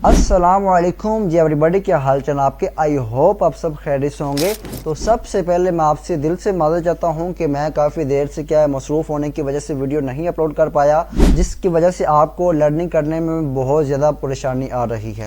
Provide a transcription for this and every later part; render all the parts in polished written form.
अस्सलामुअलैकुम जी एवरीबॉडी, क्या हाल चाल आपके। आई होप आप सब खैरियत से होंगे। तो सबसे पहले मैं आपसे दिल से माफ़ी चाहता हूं कि मैं काफ़ी देर से मसरूफ़ होने की वजह से वीडियो नहीं अपलोड कर पाया, जिसकी वजह से आपको लर्निंग करने में बहुत ज़्यादा परेशानी आ रही है।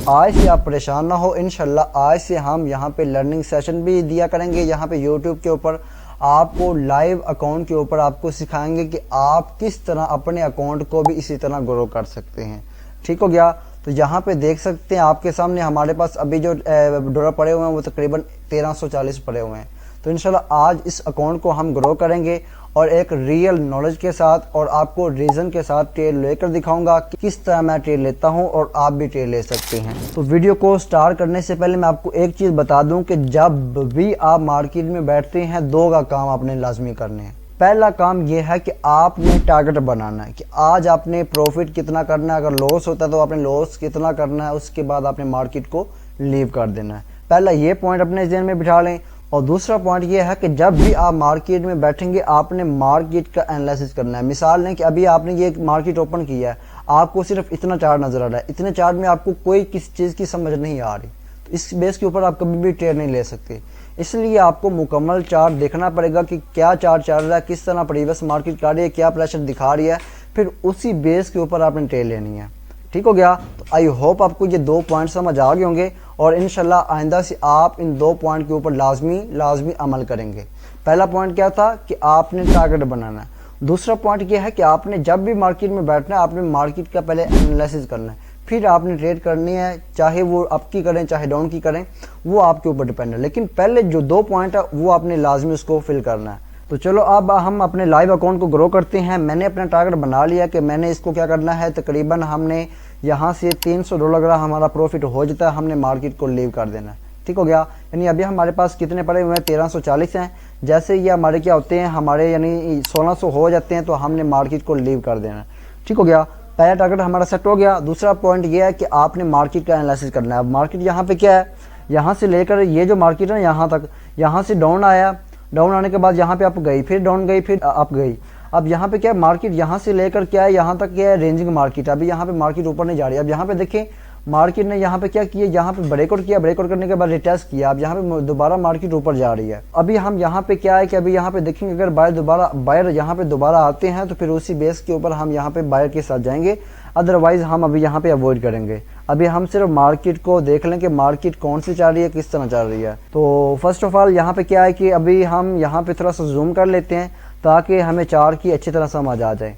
आज से आप परेशान ना हो, इंशाल्लाह आज से हम यहाँ पे लर्निंग सेशन भी दिया करेंगे। यहाँ पे यूट्यूब के ऊपर आपको लाइव अकाउंट के ऊपर आपको सिखाएंगे कि आप किस तरह अपने अकाउंट को भी इसी तरह ग्रो कर सकते हैं। ठीक हो गया। तो यहाँ पे देख सकते हैं आपके सामने हमारे पास अभी जो डॉलर पड़े हुए हैं वो तकरीबन 1340 पड़े हुए हैं। तो इंशाल्लाह आज इस अकाउंट को हम ग्रो करेंगे और एक रियल नॉलेज के साथ और आपको रीज़न के साथ ट्रेड लेकर दिखाऊंगा कि किस तरह मैं ट्रेड लेता हूं और आप भी ट्रेड ले सकते हैं। तो वीडियो को स्टार्ट करने से पहले मैं आपको एक चीज़ बता दूं कि जब भी आप मार्केट में बैठते हैं दो का काम आपने लाजमी करने हैं। पहला काम यह है कि आपने टारगेट बनाना है कि आज आपने प्रॉफिट कितना करना है, अगर लॉस होता है तो आपने लॉस कितना करना है, उसके बाद आपने मार्केट को लीव कर देना है। पहला ये पॉइंट अपने ज़हन में बिठा लें। और दूसरा पॉइंट ये है कि जब भी आप मार्केट में बैठेंगे आपने मार्केट का एनालिसिस करना है। मिसाल लें कि अभी आपने ये मार्केट ओपन किया है, आपको सिर्फ इतना चार्ट नजर आ रहा है, इतने चार्ट में आपको कोई किसी चीज़ की समझ नहीं आ रही, तो इस बेस के ऊपर आप कभी भी ट्रेड नहीं ले सकते। इसलिए आपको मुकम्मल चार्ट देखना पड़ेगा कि क्या चार्ट चल रहा है, किस तरह प्रीवियस मार्केट कर रही है, क्या प्रेशर दिखा रही है, फिर उसी बेस के ऊपर आपने ट्रेड लेनी है। ठीक हो गया। तो आई होप आपको ये दो पॉइंट समझ आ गए होंगे और इंशाल्लाह आइंदा से आप इन दो पॉइंट के ऊपर लाजमी अमल करेंगे। पहला पॉइंट क्या था कि आपने टारगेट बनाना है। दूसरा पॉइंट ये है कि आपने जब भी मार्केट में बैठना है आपने मार्केट का पहले एनालिसिस करना है, फिर आपने ट्रेड करनी है, चाहे वो अप की करें चाहे डाउन की करें, वो आपके ऊपर डिपेंड है। लेकिन पहले जो दो पॉइंट है वो आपने लाजमी उसको फिल करना है। तो चलो अब हम अपने लाइव अकाउंट को ग्रो करते हैं। मैंने अपना टारगेट बना लिया कि मैंने इसको क्या करना है, तकरीबन हमने यहाँ से $300 अगर हमारा प्रॉफिट हो जाता है हमने मार्केट को लीव कर देना है। ठीक हो गया। यानी अभी हमारे पास कितने पड़े हुए हैं, 1340 हैं। जैसे ये हमारे क्या होते हैं, हमारे यानी 1600 हो जाते हैं तो हमने मार्केट को लीव कर देना है। ठीक हो गया। पहला टारगेट हमारा सेट हो गया। दूसरा पॉइंट ये है कि आपने मार्केट का एनालिसिस करना है। अब मार्केट यहाँ पे क्या है, यहाँ से लेकर ये जो मार्केट है यहाँ तक, यहाँ से डाउन आया, डाउन आने के बाद यहाँ पे अप गई, फिर डाउन गई, फिर अप गई। अब यहाँ पे क्या है, मार्केट यहाँ से लेकर क्या है यहाँ तक क्या है, रेंजिंग मार्केट। अभी यहाँ पे मार्केट ऊपर नहीं जा रही। अब यहाँ पे देखें मार्केट ने यहाँ पे क्या किया, यहाँ पे ब्रेकआउट किया, ब्रेकआउट करने के बाद रिटेस्ट किया। अब यहाँ पे दोबारा मार्केट ऊपर जा रही है। अभी हम यहाँ पे क्या है कि अभी यहाँ पे देखेंगे अगर बायर यहाँ पे दोबारा आते हैं तो फिर उसी बेस के ऊपर हम यहाँ पे बायर के साथ जाएंगे, अदरवाइज हम अभी यहाँ पे अवॉइड करेंगे। अभी हम सिर्फ मार्केट को देख लें कि मार्केट कौन सी चल रही है, किस तरह चल रही है। तो फर्स्ट ऑफ ऑल यहाँ पे क्या है कि अभी हम यहाँ पे थोड़ा सा जूम कर लेते हैं ताकि हमें चार्ट की अच्छी तरह समझ आ जाए।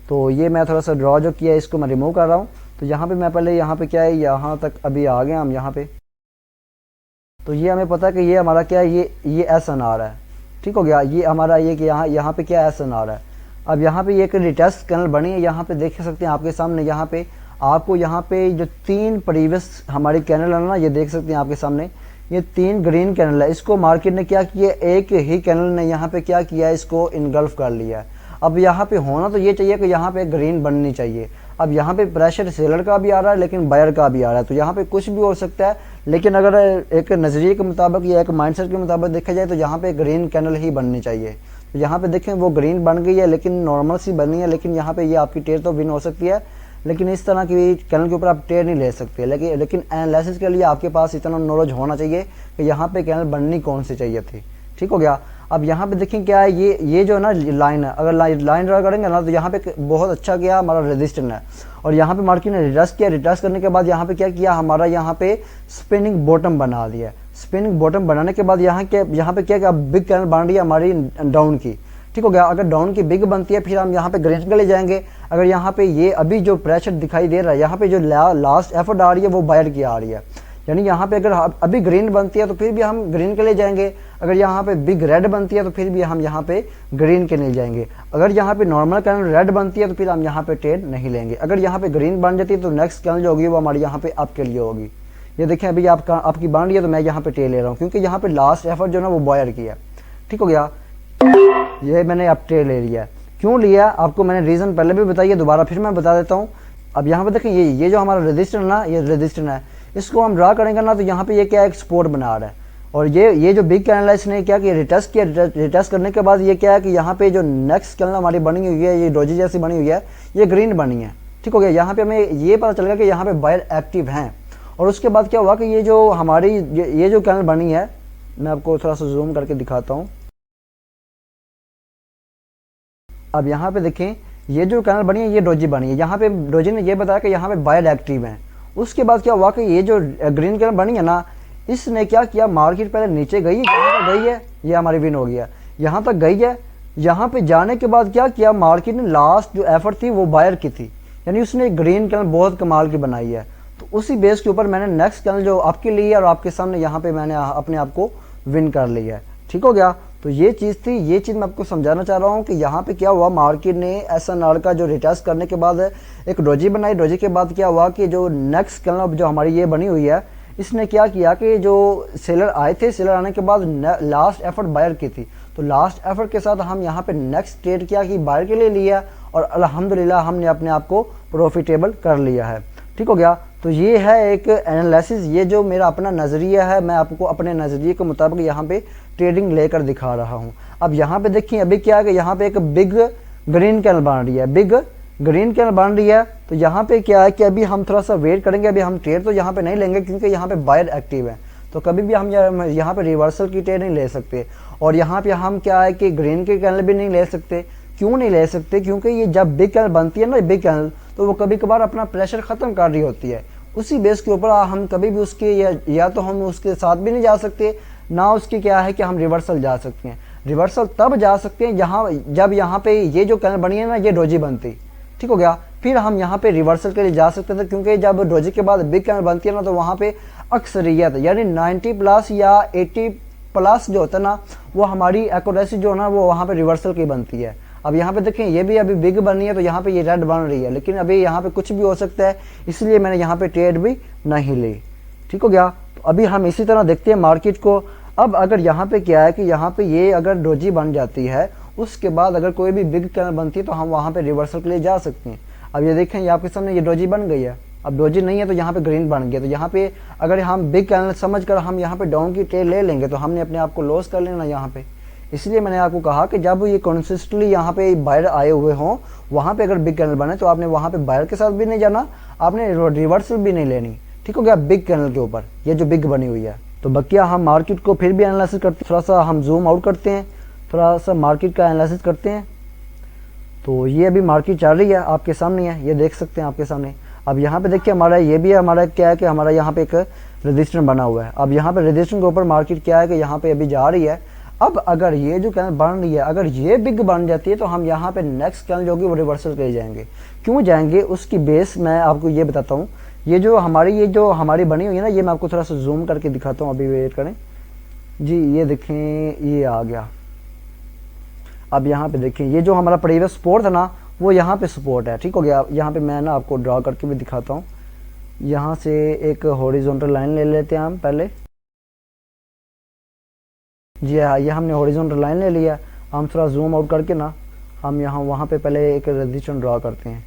तो ये मैं थोड़ा सा ड्रॉ जो किया है इसको मैं रिमूव कर रहा हूँ। तो यहाँ पे मैं पहले यहाँ पे क्या है, यहाँ तक अभी आ गए हम यहाँ पे। तो ये हमें पता है कि ये हमारा क्या है, ये एस एन आ रहा है। ठीक हो गया। ये हमारा ये कि यहाँ पे क्या एस एन आ रहा है। अब यहाँ पे ये एक रिटेस्ट कैनल बनी है, यहाँ पे देख सकते हैं आपके सामने। यहाँ पे आपको यहाँ पे जो तीन प्रीवियस हमारी कैनल है ना, ये देख सकते हैं आपके सामने, ये तीन ग्रीन कैनल है। इसको मार्केट ने क्या किया, एक ही कैनल ने यहाँ पे क्या किया, इसको इनगल्फ कर लिया है। अब यहाँ पे होना तो ये चाहिए कि यहाँ पे ग्रीन बननी चाहिए। अब यहाँ पे प्रेशर सेलर का भी आ रहा है लेकिन बायर का भी आ रहा है, तो यहाँ पे कुछ भी हो सकता है। लेकिन अगर एक नज़रिए के मुताबिक या एक माइंडसेट के मुताबिक देखा जाए तो यहाँ पे ग्रीन कैनल ही बननी चाहिए। तो यहाँ पे देखें वो ग्रीन बन गई है लेकिन नॉर्मल सी बनी है, लेकिन यहाँ पे ये आपकी ट्रेड तो विन हो सकती है, लेकिन इस तरह की कैनल के ऊपर आप ट्रेड नहीं ले सकते। लेकिन एनालिसिस के लिए आपके पास इतना नॉलेज होना चाहिए कि यहाँ पे कैनल बननी कौन सी चाहिए थी। ठीक हो गया। अब यहाँ पे देखें क्या है, ये जो है ना लाइन है, अगर लाइन ड्रा करेंगे ना तो यहाँ पे बहुत अच्छा गया हमारा रेजिस्टेंस है। और यहाँ पे मार्केट ने रिटेस्ट किया, रिटेस्ट करने के बाद यहाँ पे क्या किया, हमारा यहाँ पे स्पिनिंग बॉटम बना दिया। स्पिनिंग बॉटम बनाने के बाद यहाँ पे क्या अब बिग कैनल बन रही है हमारी डाउन की। ठीक हो गया। अगर डाउन की बिग बनती है फिर हम यहाँ पे ग्रीन के लिए जाएंगे। अगर यहाँ पे ये अभी जो प्रेशर दिखाई दे रहा है, यहाँ पे जो लास्ट एफर्ट आ रही है वो बायर की आ रही है। यानी यहाँ पे अगर अभी ग्रीन बनती है तो फिर भी हम ग्रीन के लिए जाएंगे। अगर यहाँ पे बिग रेड बनती है तो फिर भी हम यहाँ पे ग्रीन के लिए जाएंगे। अगर यहाँ पे नॉर्मल कैनल रेड बनती है तो फिर हम यहाँ पे ट्रेड नहीं लेंगे। अगर यहाँ पे ग्रीन बन जाती है तो नेक्स्ट कैनल जो होगी वो हमारी यहाँ पे अप के लिए होगी। ये देखें अभी आपकी बन रही है तो मैं यहाँ पे ट्रेड ले रहा हूँ क्योंकि यहाँ पे लास्ट एफर्ट जो है वो बायर की है। ठीक हो गया। ये मैंने अब ट्रेड ले लिया। क्यों लिया आपको मैंने रीज़न पहले भी बताइए, दोबारा फिर मैं बता देता हूँ। अब यहाँ पे देखें ये जो हमारा रजिस्टर ना, ये रजिस्टर है, इसको हम ड्रा करेंगे ना तो यहाँ पे ये क्या है, एक सपोर्ट बना रहा है। और ये जो बिग कैनल है इसने क्या किया, रिटेस्ट किया। रिटेस्ट करने के बाद ये क्या है कि यहाँ पे जो नेक्स्ट कैनल हमारी बनी हुई है, ये डोजी जैसी बनी हुई है, ये ग्रीन बनी है। ठीक हो गया। यहाँ पे हमें ये पता चल गया कि यहाँ पे बायर एक्टिव हैं। और उसके बाद क्या हुआ कि ये जो हमारी ये जो कैंडल बनी है, मैं आपको थोड़ा सा जूम करके दिखाता हूँ। अब यहाँ पे देखें, ये जो कैंडल बनी है ये डोजी बनी है। यहाँ पे डोजी ने ये बताया कि यहाँ पे बायर एक्टिव हैं। उसके बाद क्या हुआ कि ये जो ग्रीन कैंडल बनी है ना, इसने क्या किया, मार्केट पहले नीचे गई, यहाँ तक गई है, ये हमारी विन हो गया, यहाँ तक गई है। यहाँ पे जाने के बाद क्या किया, मार्केट ने लास्ट जो एफर्ट थी वो बायर की थी, यानी उसने ग्रीन कैंडल बहुत कमाल की बनाई है। तो उसी बेस के ऊपर मैंने नेक्स्ट कैंडल जो आपके लिए और आपके सामने यहाँ पे मैंने अपने आप को विन कर लिया है। ठीक हो गया। तो ये चीज़ थी, ये चीज़ मैं आपको समझाना चाह रहा हूँ कि यहाँ पे क्या हुआ, मार्केट ने SNR का जो रिटेस्ट करने के बाद एक डोजी बनाई। डोजी के बाद क्या हुआ कि जो नेक्स्ट कैंडल जो हमारी ये बनी हुई है, इसने क्या किया कि जो सेलर आए थे, सेलर आने के बाद लास्ट एफर्ट बायर की थी। तो लास्ट एफर्ट के साथ हम यहाँ पे नेक्स्ट ट्रेड किया कि बायर के लिए लिया और अल्हम्दुलिल्लाह हमने अपने आप को प्रॉफिटेबल कर लिया है। ठीक हो गया। तो ये है एक एनालिसिस, ये जो मेरा अपना नज़रिया है, मैं आपको अपने नज़रिए के मुताबिक यहाँ पे ट्रेडिंग लेकर दिखा रहा हूँ। अब यहाँ पे देखिए अभी क्या है कि यहाँ पे एक बिग ग्रीन कैंडल बन रही है, बिग ग्रीन कैंडल बन रही है। तो यहाँ पे क्या है कि अभी हम थोड़ा सा वेट करेंगे, अभी हम ट्रेड तो यहाँ पे नहीं लेंगे क्योंकि यहाँ पे बायर एक्टिव है। तो कभी भी हम यहाँ पे रिवर्सल की ट्रेड नहीं ले सकते। और यहाँ पे हम क्या है कि ग्रीन के कैंडल भी नहीं ले सकते। क्यों नहीं ले सकते? क्योंकि ये जब बिग कैंडल बनती है ना, बिग कैंडल, तो वो कभी कभार अपना प्रेशर ख़त्म कर रही होती है। उसी बेस के ऊपर हम कभी भी उसके या तो हम उसके साथ भी नहीं जा सकते, ना उसकी क्या है कि हम रिवर्सल जा सकते हैं। रिवर्सल तब जा सकते हैं जब यहाँ पे ये जो कैंडल बनी है ना, ये डोजी बनती। ठीक हो गया। फिर हम यहाँ पे रिवर्सल के लिए जा सकते थे, क्योंकि जब डोजी के बाद बिग कैंडल बनती है ना, तो वहाँ पे अक्सरियत यानी 90+ या 80+ जो होता है ना, वो हमारी एक्यूरेसी जो है ना, वो वहाँ पे रिवर्सल की बनती है। अब यहाँ पे देखें, ये भी अभी बिग बनी है, तो यहाँ पे ये रेड बन रही है, लेकिन अभी यहाँ पे कुछ भी हो सकता है, इसलिए मैंने यहाँ पे ट्रेड भी नहीं ली। ठीक हो गया। तो अभी हम इसी तरह देखते हैं मार्केट को। अब अगर यहाँ पे क्या है कि यहाँ पे ये अगर डोजी बन जाती है, उसके बाद अगर कोई भी बिग कैंडल बनती है, तो हम वहाँ पे रिवर्सल के लिए जा सकते हैं। अब ये देखें, ये आपके सामने ये डोजी बन गई है। अब डोजी नहीं है तो यहाँ पे ग्रीन बन गया। तो यहाँ पे अगर हम बिग कैंडल समझ कर हम यहाँ पे डाउन की ट्रेड ले लेंगे, तो हमने अपने आप को लॉस कर लेना यहाँ पे। इसलिए मैंने आपको कहा कि जब ये कंसिस्टेंटली यहाँ पे बायर आए हुए हों, वहाँ पे अगर बिग कैंडल बने, तो आपने वहाँ पे बायर के साथ भी नहीं जाना, आपने रिवर्सल भी नहीं लेनी। ठीक हो गया। बिग कैंडल के ऊपर ये जो बिग बनी हुई है। तो बकिया हम मार्केट को फिर भी एनालिसिस करते हैं, थोड़ा सा हम जूम आउट करते हैं, थोड़ा सा मार्केट का एनालिसिस करते हैं। तो ये अभी मार्केट चल रही है, आपके सामने है, ये देख सकते हैं आपके सामने। अब यहाँ पे देखिए हमारा ये भी है, हमारा क्या है कि हमारा यहाँ पे एक रेजिस्टेंस बना हुआ है। अब यहाँ पे रेजिस्टेंस के ऊपर मार्केट क्या है कि यहाँ पे अभी जा रही है। अब अगर ये जो कैंडल बन रही है, अगर ये बिग बन जाती है, तो हम यहाँ पे नेक्स्ट कैंडल जो होगी वो रिवर्सल के लिए जाएंगे। क्यों जाएंगे, उसकी बेस मैं आपको ये बताता हूँ। ये जो हमारी बनी हुई है ना, ये मैं आपको थोड़ा सा जूम करके दिखाता हूँ। अभी वेट करें जी, ये देखें, ये आ गया। अब यहाँ पे देखें, ये जो हमारा प्रीवियस सपोर्ट था ना, वो यहाँ पे सपोर्ट है। ठीक हो गया। यहाँ पे मैं ना आपको ड्रॉ करके भी दिखाता हूँ। यहाँ से एक हॉरिजॉन्टल लाइन ले लेते हैं हम पहले। जी हाँ, ये हमने हॉरिजॉन्टल लाइन ले लिया। हम थोड़ा जूम आउट करके ना, हम वहाँ पे पहले एक रेजिस्टेंस ड्रॉ करते हैं।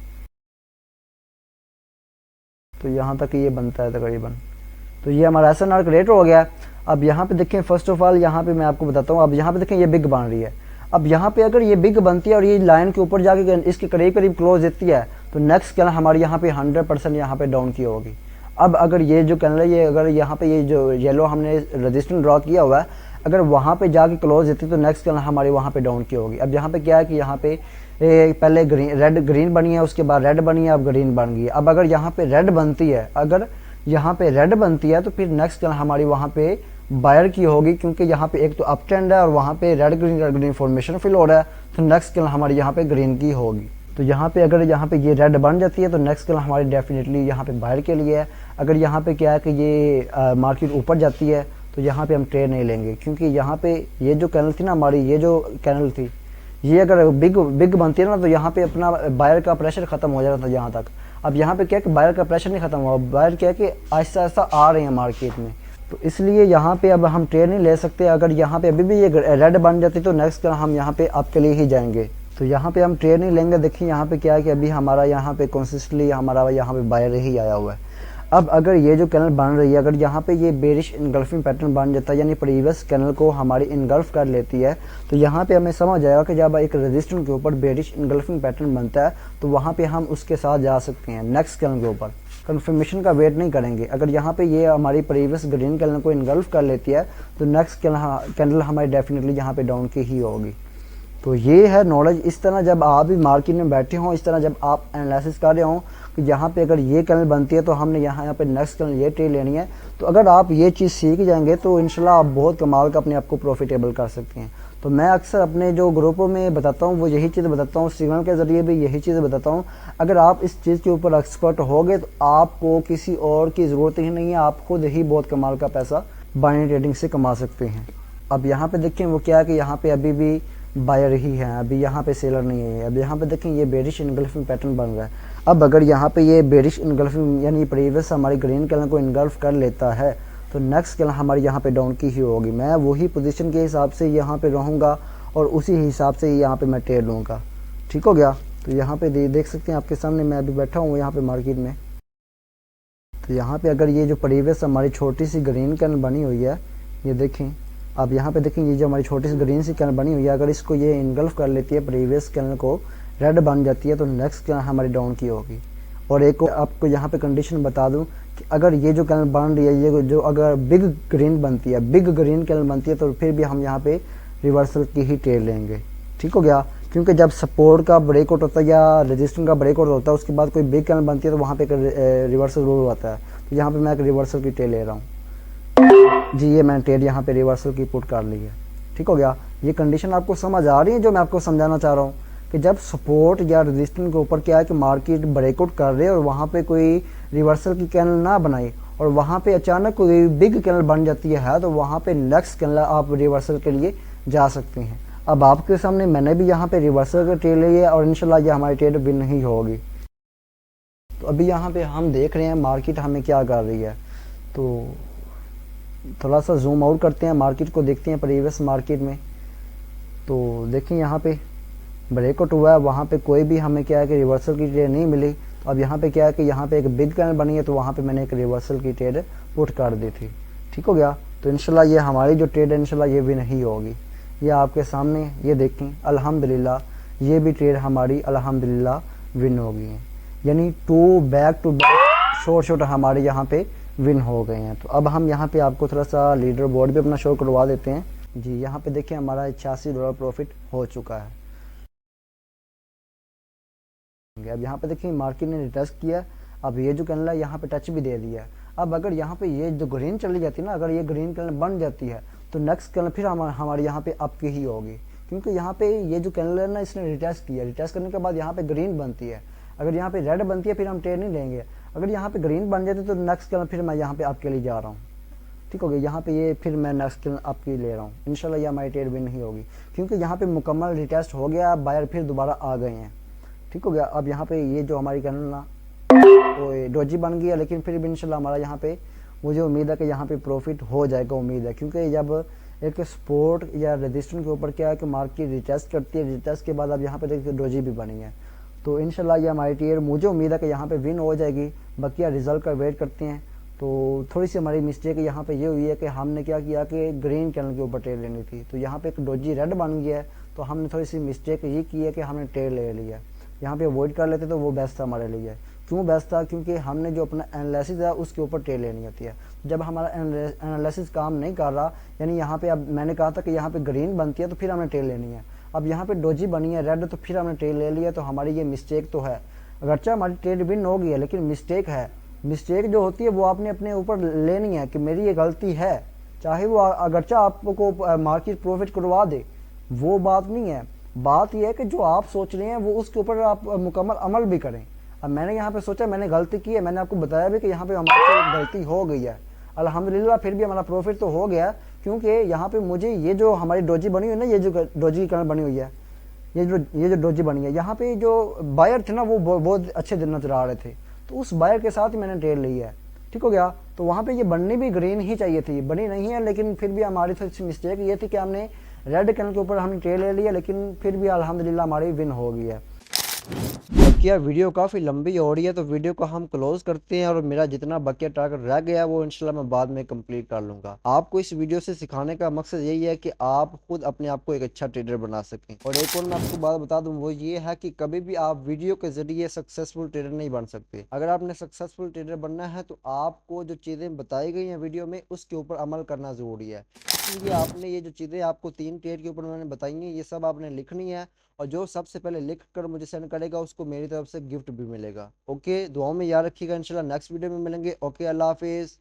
तो यहाँ तक ये बनता है तकरीबन। तो ये हमारा SNR का रेट हो गया। अब यहाँ पे देखें, फर्स्ट ऑफ ऑल यहाँ पे मैं आपको बताता हूँ। अब यहाँ पे देखें, ये बिग बन रही है। अब यहाँ पे अगर ये बिग बनती है और ये लाइन के ऊपर जाके इसके करीब करीब क्लोज देती है, तो नेक्स्ट कैंडल हमारी यहाँ पे 100% यहाँ पे डाउन की होगी। अब अगर ये जो कैंडल है, ये अगर यहाँ पे ये जो येलो हमने रेजिस्टेंस ड्रॉ किया हुआ है, अगर वहाँ पे जाके क्लोज देती तो नेक्स्ट कैंडल हमारी वहाँ पे डाउन की होगी। अब यहाँ पे क्या है कि यहाँ पे पहले ग्रीन बनी है, उसके बाद रेड बनी है, अब ग्रीन बन गई है। अब अगर यहाँ पे रेड बनती है, अगर यहाँ पे रेड बनती है, तो फिर नेक्स्ट कैंडल हमारी वहाँ पे बायर की होगी, क्योंकि यहाँ पे एक तो अप ट्रेंड है और वहाँ पे रेड ग्रीन फॉर्मेशन फिल हो रहा है। तो नेक्स्ट कैंडल हमारी यहाँ पे ग्रीन की होगी। तो यहाँ पे अगर यहाँ पे ये रेड बन जाती है, तो नेक्स्ट कैंडल हमारी डेफिनेटली यहाँ पे बायर के लिए है। अगर यहाँ पे क्या है कि ये मार्केट ऊपर जाती है, तो यहाँ पे हम ट्रेड नहीं लेंगे, क्योंकि यहाँ पे ये जो कैंडल थी ना हमारी, ये जो कैंडल थी, ये अगर बिग बनती है ना, तो यहाँ पे अपना बायर का प्रेशर खत्म हो जाता था यहाँ तक। अब यहाँ पे क्या है कि बायर का प्रेशर नहीं खत्म हुआ, बायर क्या है कि आहिस्ता आहिस्ता आ रहे हैं मार्केट में। तो इसलिए यहाँ पे अब हम ट्रेड नहीं ले सकते। अगर यहाँ पे अभी भी ये रेड बन जाती, तो नेक्स्ट हम यहाँ पे आपके लिए ही जाएंगे। तो यहाँ पे हम ट्रेड नहीं लेंगे। देखिए यहाँ पे क्या है कि अभी हमारा यहाँ पे कंसिस्टेंटली हमारा यहाँ पे बायर ही आया हुआ है। अब अगर ये जो कैनल बन रही है, अगर यहाँ पे ये बेरिश इनगल्फिंग पैटर्न बन जाता है, यानी प्रीवियस कैनल को हमारी इनगल्फ कर लेती है, तो यहाँ पे हमें समझ आएगा कि जब एक रेजिस्टेंस के ऊपर बेरिश इनगल्फिंग पैटर्न बनता है तो वहाँ पे हम उसके साथ जा सकते हैं नेक्स्ट कैनल के ऊपर। कंफर्मेशन का वेट नहीं करेंगे। अगर यहाँ पे ये हमारी प्रीवियस ग्रीन कैनल को इनगल्फ कर लेती है तो नेक्स्ट कैनल हमारी डेफिनेटली यहाँ पे डाउन की ही होगी। तो ये है नॉलेज। इस तरह जब आप भी मार्केट में बैठे हों, इस तरह जब आप एनालिसिस कर रहे हों कि यहाँ पे अगर ये कैनल बनती है तो हमने यहाँ पे नेक्स्ट कैनल ये ट्रेड लेनी है, तो अगर आप ये चीज़ सीख जाएंगे तो इंशाल्लाह आप बहुत कमाल का अपने आप को प्रॉफिटेबल कर सकते हैं। तो मैं अक्सर अपने जो ग्रुपों में बताता हूँ वो यही चीज़ बताता हूँ, सिग्नल के ज़रिए भी यही चीज़ बताता हूँ। अगर आप इस चीज़ के ऊपर एक्सपर्ट हो गए तो आपको किसी और की ज़रूरत ही नहीं है, आप खुद ही बहुत कमाल का पैसा बाइनरी ट्रेडिंग से कमा सकते हैं। अब यहाँ पे देखें वो क्या है कि यहाँ पे अभी भी बायर ही है, अभी यहाँ पे सेलर नहीं है। अब यहाँ पे देखें ये बेरिश इनगल्फिंग पैटर्न बन रहा है। अब अगर यहाँ पे ये बेरिश इनगल्फिंग यानी प्रीवियस हमारी ग्रीन कैनल को इनगल्फ कर लेता है तो नेक्स्ट कैनल हमारी यहाँ पे डाउन की ही होगी। मैं वही पोजीशन के हिसाब से यहाँ पे रहूँगा और उसी हिसाब से यहाँ पे मैं ट्रेड लूँगा। ठीक हो गया। तो यहाँ पे देख सकते हैं आपके सामने मैं अभी बैठा हूँ यहाँ पे मार्केट में। तो यहाँ पे अगर ये जो प्रीवियस हमारी छोटी सी ग्रीन कैनल बनी हुई है, ये देखें, अब यहाँ पे देखें ये जो हमारी छोटी सी ग्रीन सी कैनल बनी हुई है, अगर इसको ये इनगल्फ कर लेती है प्रीवियस कैनल को, रेड बन जाती है, तो नेक्स्ट कैनल हमारी डाउन की होगी। और एक आपको यहाँ पे कंडीशन बता दूं कि अगर ये जो कैनल बन रही है, ये जो अगर बिग ग्रीन बनती है, बिग ग्रीन कैनल बनती है, तो फिर भी हम यहाँ पे रिवर्सल की ही ट्रेड लेंगे। ठीक हो गया। क्योंकि जब सपोर्ट का ब्रेकआउट होता है या रेजिस्टेंस का ब्रेकआउट होता है उसके बाद कोई बिग कैनल बनती है तो वहाँ पे रिवर्सल जरूर आता है। तो यहाँ पे मैं एक रिवर्सल की ट्रेड ले रहा हूँ जी। ये मैंने ट्रेड यहाँ पे रिवर्सल की पुट कर ली है। ठीक हो गया। ये कंडीशन आपको समझ आ रही है जो मैं आपको समझाना चाह रहा हूँ कि जब सपोर्ट या रेजिस्टेंस के ऊपर क्या है कि मार्केट ब्रेकआउट कर रहे हैं और वहाँ पे कोई रिवर्सल की कैनल ना बनाई और वहाँ पे अचानक कोई बिग कैनल बन जाती है तो वहाँ पे नेक्स्ट कैनल आप रिवर्सल के लिए जा सकते हैं। अब आपके सामने मैंने भी यहाँ पे रिवर्सल का ट्रेड ली है और इंशाल्लाह ये हमारी ट्रेड विन नहीं होगी। तो अभी यहाँ पे हम देख रहे हैं मार्केट हमें क्या कर रही है। तो थोड़ा सा जूम आउट करते हैं, मार्केट को देखते हैं प्रीवियस मार्केट में। तो देखें यहाँ पे ब्रेकआउट हुआ है, वहाँ पे कोई भी हमें क्या है कि रिवर्सल की ट्रेड नहीं मिली। तो अब यहाँ पे क्या है कि यहाँ पे एक बिग कैनल बनी है तो वहाँ पे मैंने एक रिवर्सल की ट्रेड पुट कर दी थी। ठीक हो गया। तो इंशाल्लाह ये हमारी जो ट्रेड है इंशाल्लाह ये विन ही होगी। ये आपके सामने ये देखें, अल्हम्दुलिल्लाह ये भी ट्रेड हमारी अल्हम्दुलिल्लाह विन हो गई है, यानी टू बैक शॉर्ट हमारे यहाँ पे विन हो गए हैं। तो अब हम यहाँ पे आपको थोड़ा सा लीडर बोर्ड भी अपना शो करवा देते हैं जी। यहाँ पे देखिए हमारा $86 प्रॉफिट हो चुका है। अब यहाँ पे देखिए मार्केट ने रिटेस्ट किया। अब ये जो कैनल है यहाँ पे टच भी दे दिया। अब अगर यहाँ पे ये जो ग्रीन चली जाती है ना, अगर ये ग्रीन कैनल बन जाती है तो नेक्स्ट कैनल फिर हमारे यहाँ पे अप की ही होगी। क्योंकि यहाँ पे ये जो कैनल है ना इसने रिटेस्ट किया, रिटेस्ट करने के बाद यहाँ पे ग्रीन बनती है। अगर यहाँ पे रेड बनती है फिर हम ट्रेड नहीं लेंगे। अगर यहाँ पे ग्रीन बन जाती है तो नेक्स्ट कैनल फिर मैं यहाँ पे अप के लिए जा रहा हूँ। ठीक हो गया। यहाँ पे ये फिर मैं नेक्स्ट कैनल अप की ले रहा हूँ। इंशाल्लाह ये हमारी ट्रेड विन नहीं होगी क्योंकि यहाँ पे मुकम्मल रिटेस्ट हो गया, बायर फिर दोबारा आ गए हैं। ठीक हो गया। अब यहाँ पे ये जो हमारी कैनल ना वो डोजी बन गया, लेकिन फिर भी इंशाल्लाह हमारा यहाँ पे मुझे उम्मीद है कि यहाँ पे प्रॉफिट हो जाएगा, उम्मीद है। क्योंकि जब एक सपोर्ट या रेजिस्टेंस के ऊपर क्या है कि मार्केट रिटेस्ट करती है, रिटेस्ट के बाद अब यहाँ पे देखिए डोजी भी बनी है। तो इंशाल्लाह ये हमारी ट्रेड मुझे उम्मीद है कि यहाँ पे विन हो जाएगी। बाकी रिजल्ट का वेट करते हैं। तो थोड़ी सी हमारी मिस्टेक यहाँ पे ये हुई है कि हमने क्या किया कि ग्रीन कैनल के ऊपर ट्रेड लेनी थी, तो यहाँ पे एक डोजी रेड बन गया है। तो हमने थोड़ी सी मिस्टेक ये की है कि हमने ट्रेड ले लिया। यहाँ पे अवॉइड कर लेते तो वो बेस्ट था हमारे लिए। क्यों बेस्ट था? क्योंकि हमने जो अपना एनालिसिस है उसके ऊपर ट्रेड लेनी होती है। जब हमारा एनालिसिस काम नहीं कर रहा, यानी यहाँ पे अब मैंने कहा था कि यहाँ पे ग्रीन बनती है तो फिर हमने ट्रेड लेनी है। अब यहाँ पे डोजी बनी है रेड तो फिर हमने ट्रेड ले लिया। तो हमारी ये मिस्टेक तो है, अगरचा हमारी ट्रेड विन हो गई है लेकिन मिस्टेक है। मिस्टेक जो होती है वो आपने अपने ऊपर लेनी है कि मेरी ये गलती है, चाहे वो अगरचा आपको मार्केट प्रॉफिट करवा दे, वो बात नहीं है। बात यह है कि जो आप सोच रहे हैं वो उसके ऊपर आप मुकम्मल अमल भी करें। अब मैंने यहाँ पे सोचा मैंने गलती की है, मैंने आपको बताया भी कि यहाँ पे हमारी गलती हो गई है। अल्हम्दुलिल्लाह फिर भी हमारा प्रॉफिट तो हो गया क्योंकि यहाँ पे मुझे ये जो हमारी डोजी बनी हुई है ना, ये जो डोजी की कैनल बनी हुई है, ये जो डोजी बनी है, यहाँ पे जो बायर थे ना वो बहुत अच्छे दिन नजर आ रहे थे। तो उस बायर के साथ ही मैंने ट्रेड ली है। ठीक हो गया। तो वहाँ पे ये बननी भी ग्रीन ही चाहिए थी, बनी नहीं है। लेकिन फिर भी हमारी थोड़ी सी मिस्टेक ये थी कि हमने रेड कैनल के ऊपर हमने ट्रेड ले लिया, लेकिन फिर भी अल्हम्दुलिल्लाह हमारी विन हो गई है। बकिया वीडियो काफ़ी लंबी हो रही है तो वीडियो को हम क्लोज करते हैं, और मेरा जितना बकिया टारगेट रह गया वो इंशाल्लाह मैं बाद में कंप्लीट कर लूँगा। आपको इस वीडियो से सिखाने का मकसद यही है कि आप खुद अपने आप को एक अच्छा ट्रेडर बना सकें। और एक और मैं आपको बात बता दूँ, वो ये है कि कभी भी आप वीडियो के ज़रिए सक्सेसफुल ट्रेडर नहीं बन सकते। अगर आपने सक्सेसफुल ट्रेडर बनना है तो आपको जो चीज़ें बताई गई हैं वीडियो में उसके ऊपर अमल करना ज़रूरी है। इसलिए आपने ये जो चीज़ें आपको 3 ट्रेड के ऊपर मैंने बताई हैं ये सब आपने लिखनी है, और जो सबसे पहले लिख कर मुझे सेंड करेगा उसको मेरी तरफ से गिफ्ट भी मिलेगा। ओके, दुआओं में याद रखिएगा। इंशाल्लाह नेक्स्ट वीडियो में मिलेंगे। ओके, अल्लाह हाफिज़।